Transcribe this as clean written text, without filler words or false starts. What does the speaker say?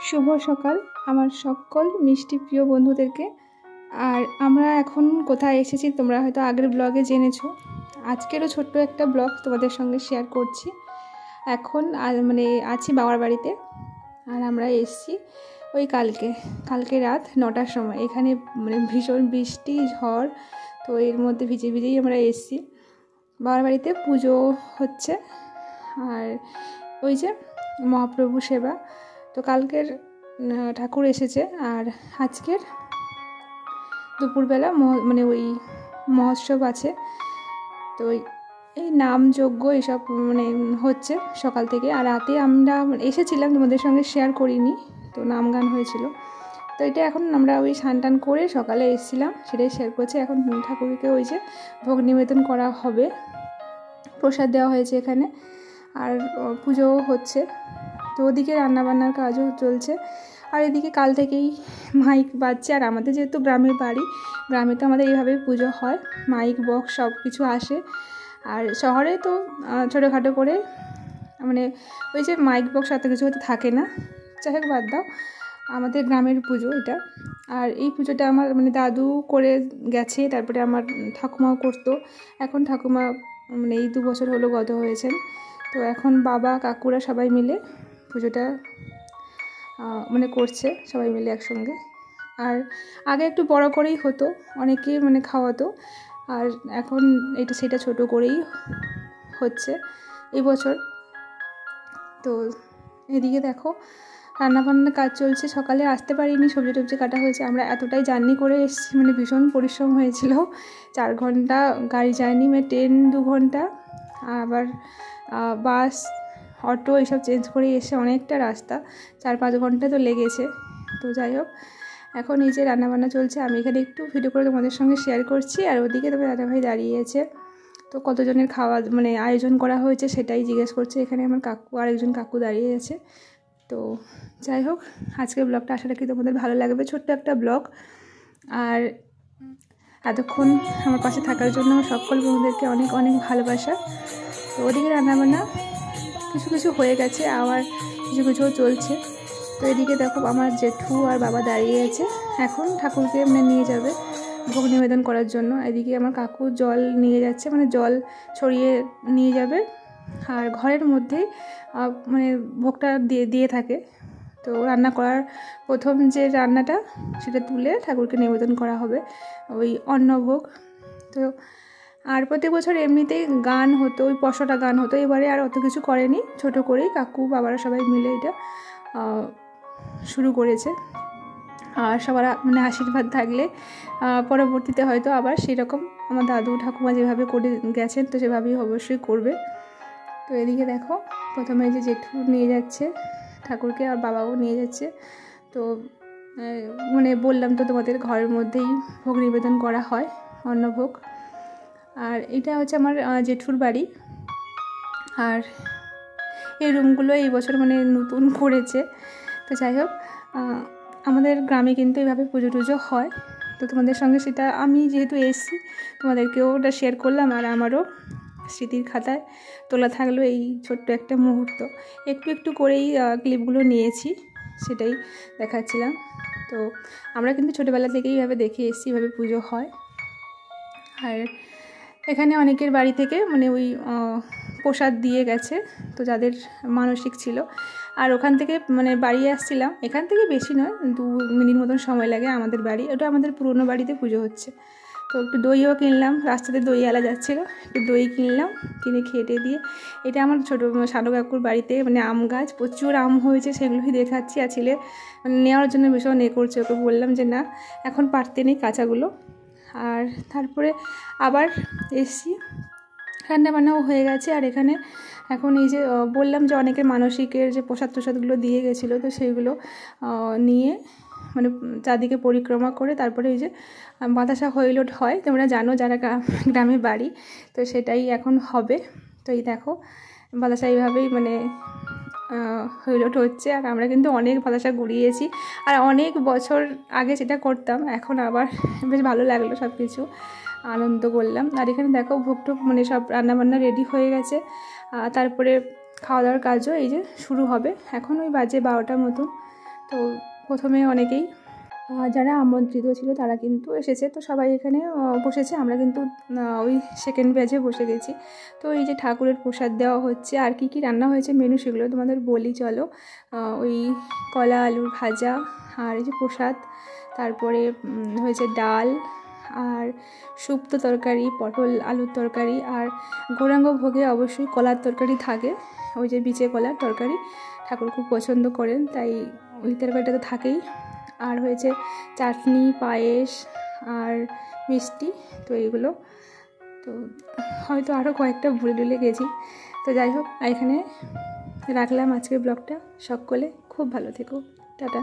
শুভ সকাল আমার সকল মিষ্টি প্রিয় বন্ধুদেরকে। আর আমরা এখন কোথায় এসেছি তোমরা হয়তো আগের ব্লগে জেনেছো। আজকেরও ছোট্ট একটা ব্লগ তোমাদের সঙ্গে শেয়ার করছি। এখন আছি বাবার বাড়িতে। আর আমরা এসেছি ওই কালকে রাত 9টার সময়। এখানে ভীষণ বৃষ্টি ঝড়, তো এর মধ্যে ভিজে ভিজেই আমরা এসেছি। বাবার বাড়িতে পুজো হচ্ছে আর ওই যে মহাপ্রভু সেবা। তো কালকের ঠাকুর এসেছে আর আজকের দুপুরবেলা ওই মহোৎসব আছে। তো এই নাম যজ্ঞ এসব হচ্ছে সকাল থেকে। আর রাতে আমরা এসেছিলাম, তোমাদের সঙ্গে শেয়ার করিনি, তো নাম গান হয়েছিল। তো এটা এখন আমরা ওই স্নান করে সকালে এসেছিলাম, সেটাই শেয়ার করছি। এখন ঠাকুরকে ওই যে ভোগ নিবেদন করা হবে, প্রসাদ দেওয়া হয়েছে এখানে, আর পুজোও হচ্ছে। তো ওদিকে রান্নাবান্নার কাজও চলছে। আর এদিকে কাল থেকেই মাইক বাজছে। আর আমাদের যেহেতু গ্রামের বাড়ি, গ্রামে তো আমাদের এইভাবেই পুজো হয়, মাইক বক্স সব কিছু আসে। আর শহরে তো ছোটোখাটো করে ওই যে মাইক বক্স এত কিছু হয়তো থাকে না। যাই হোক, বাদ দাও, আমাদের গ্রামের পুজো এটা। আর এই পুজোটা আমার দাদু করে গেছে, তারপরে আমার ঠাকুমাও করতো। এখন ঠাকুমা এই 2 বছর হলো গত হয়েছেন। তো এখন বাবা কাকুরা সবাই মিলে পুজোটা করছে, সবাই মিলে একসঙ্গে। আর আগে একটু বড় করেই হতো, অনেকে খাওয়াতো। আর এখন সেটা ছোট করেই হচ্ছে এই বছর। তো এদিকে দেখো রান্নাবান্নার কাজ চলছে। সকালে আসতে পারিনি, সবজি টবজি কাটা হয়েছে। আমরা এতটাই জার্নি করে এসেছি, ভীষণ পরিশ্রম হয়েছিল। 4 ঘন্টা গাড়ি জার্নি, ট্রেন 2 ঘন্টা, আবার বাস অটো এসব চেঞ্জ করে এসে অনেকটা রাস্তা, 4-5 ঘন্টা তো লেগেছে। তো যাই হোক, এখন এই যে রান্নাবান্না চলছে, আমি এখানে একটু ভিডিও করে তোমাদের সঙ্গে শেয়ার করছি। আর ওদিকে তোমার দাদাভাই দাঁড়িয়েছে। তো কতজনের খাওয়া আয়োজন করা হয়েছে সেটাই জিজ্ঞেস করছে। এখানে আমার আরেকজন কাকু দাঁড়িয়ে আছে। তো যাই হোক, আজকের ব্লগটা আশা রাখি তোমাদের ভালো লাগবে, ছোট্ট একটা ব্লগ। আর এতক্ষণ আমার পাশে থাকার জন্য সকল বন্ধুদেরকে অনেক অনেক ভালোবাসা। তো ওদিকে রান্নাবান্না কিছু কিছু হয়ে গেছে, আবার কিছু কিছুও চলছে। তো এদিকে দেখো আমার জেঠু আর বাবা দাঁড়িয়ে আছে, এখন ঠাকুরকে নিয়ে যাবে ভোগ নিবেদন করার জন্য। এদিকে আমার কাকু জল নিয়ে যাচ্ছে, জল ছড়িয়ে নিয়ে যাবে। আর ঘরের মধ্যেই ভোগটা দিয়ে থাকে। তো রান্না করার প্রথম যে রান্নাটা, সেটা তুলে ঠাকুরকে নিবেদন করা হবে, ওই অন্নভোগ। তো আর প্রতি বছর এমনিতেই গান হতো, ওই পশরা গান হতো। এবারে আর অত কিছু করেনি, ছোট করেই কাকু বাবারা সবাই মিলে এটা শুরু করেছে। আর সবার আশীর্বাদ থাকলে পরবর্তীতে হয়তো আবার সেরকম আমার দাদু ঠাকুমা যেভাবে করে গেছেন, তো সেভাবেই অবশ্যই করবে। তো এদিকে দেখো প্রথমে যে জেঠু নিয়ে যাচ্ছে ঠাকুরকে, আর বাবাও নিয়ে যাচ্ছে। তো বললাম তো তোমাদের, ঘরের মধ্যেই ভোগ নিবেদন করা হয়, অন্নভোগ। আর এটা হচ্ছে আমার জেঠুর বাড়ি। আর এই রুমগুলো এই বছর নতুন করেছে। তো যাই হোক, আমাদের গ্রামে কিন্তু এইভাবে পুজো টুজো হয়। তো তোমাদের সঙ্গে সেটা আমি যেহেতু এসেছি, তোমাদেরকেও ওটা শেয়ার করলাম। আর আমারও স্মৃতির খাতায় তোলা থাকলো এই ছোট্ট একটা মুহূর্ত। একটু একটু করেই ক্লিপগুলো নিয়েছি, সেটাই দেখাচ্ছিলাম। তো আমরা কিন্তু ছোটোবেলা থেকেই এইভাবে দেখে এসেছি, এইভাবে পুজো হয়। আর এখানে অনেকের বাড়ি থেকে ওই প্রসাদ দিয়ে গেছে, তো যাদের মানসিক ছিল। আর ওখান থেকে বাড়ি আসছিলাম, এখান থেকে বেশি নয়, 2 মিনিট মতন সময় লাগে আমাদের বাড়ি। ওটা আমাদের পুরনো বাড়িতে পুজো হচ্ছে। তো একটু দইও কিনলাম, রাস্তাতে দই আলা যাচ্ছিলো, একটু দই কিনলাম, কিনে খেটে দিয়ে। এটা আমার ছোটো সাধু কাকুর বাড়িতে আম গাছ, প্রচুর আম হয়েছে, সেগুলোই দেখাচ্ছি। আর ছেলে নেওয়ার জন্য ভীষণ করছে, ওকে বললাম যে না, এখন পারতে নেই কাঁচাগুলো। আর তারপরে আবার এসছি, রান্নাবান্নাও হয়ে গেছে। আর এখানে এখন এই যে বললাম যে অনেকের মানসিকের যে প্রসাদগুলো দিয়ে গেছিলো, তো সেইগুলো নিয়ে চারদিকে পরিক্রমা করে তারপরে এই যে বাতাসা হইলোট হয়, তোমরা জানো যারা গ্রামে বাড়ি, তো সেটাই এখন হবে। তো এই দেখো বাতাসা এইভাবেই হইলোট হচ্ছে। আর আমরা কিন্তু অনেক বাতাসা ঘুরিয়েছি, আর অনেক বছর আগে সেটা করতাম, এখন আবার বেশ ভালো লাগলো, সব কিছু আনন্দ করলাম। আর এখানে দেখো ভোগটোগ সব রান্নাবান্না রেডি হয়ে গেছে। তারপরে খাওয়া দাওয়ার কাজও এই যে শুরু হবে, এখন ওই বাজে 12টার মতন। তো তো প্রথমে অনেকেই যারা আমন্ত্রিত ছিল তারা কিন্তু এসেছে, তো সবাই এখানে বসেছে। আমরা কিন্তু ওই সেকেন্ড ব্যাচে বসে গেছি। তো এই যে ঠাকুরের প্রসাদ দেওয়া হচ্ছে, আর কি কি রান্না হয়েছে মেনু সেগুলো তোমাদের বলি চলো। ওই কলা আলুর ভাজা, আর এই যে প্রসাদ, তারপরে হয়েছে ডাল, আর শুক্তো তরকারি, পটল আলুর তরকারি, আর গৌরাঙ্গ ভোগে অবশ্যই কলার তরকারি থাকে, ওই যে বিচে কলার তরকারি ঠাকুর খুব পছন্দ করেন, তাই ওই তরকারিটা তো থাকেই। আর হয়েছে চাটনি, পায়েস আর মিষ্টি। তো এইগুলো তো হয়তো আরও কয়েকটা ভুলে গেছি। তো যাই হোক, এখানে রাখলাম আজকের ব্লগটা। সকলে খুব ভালো থেকো, টাটা।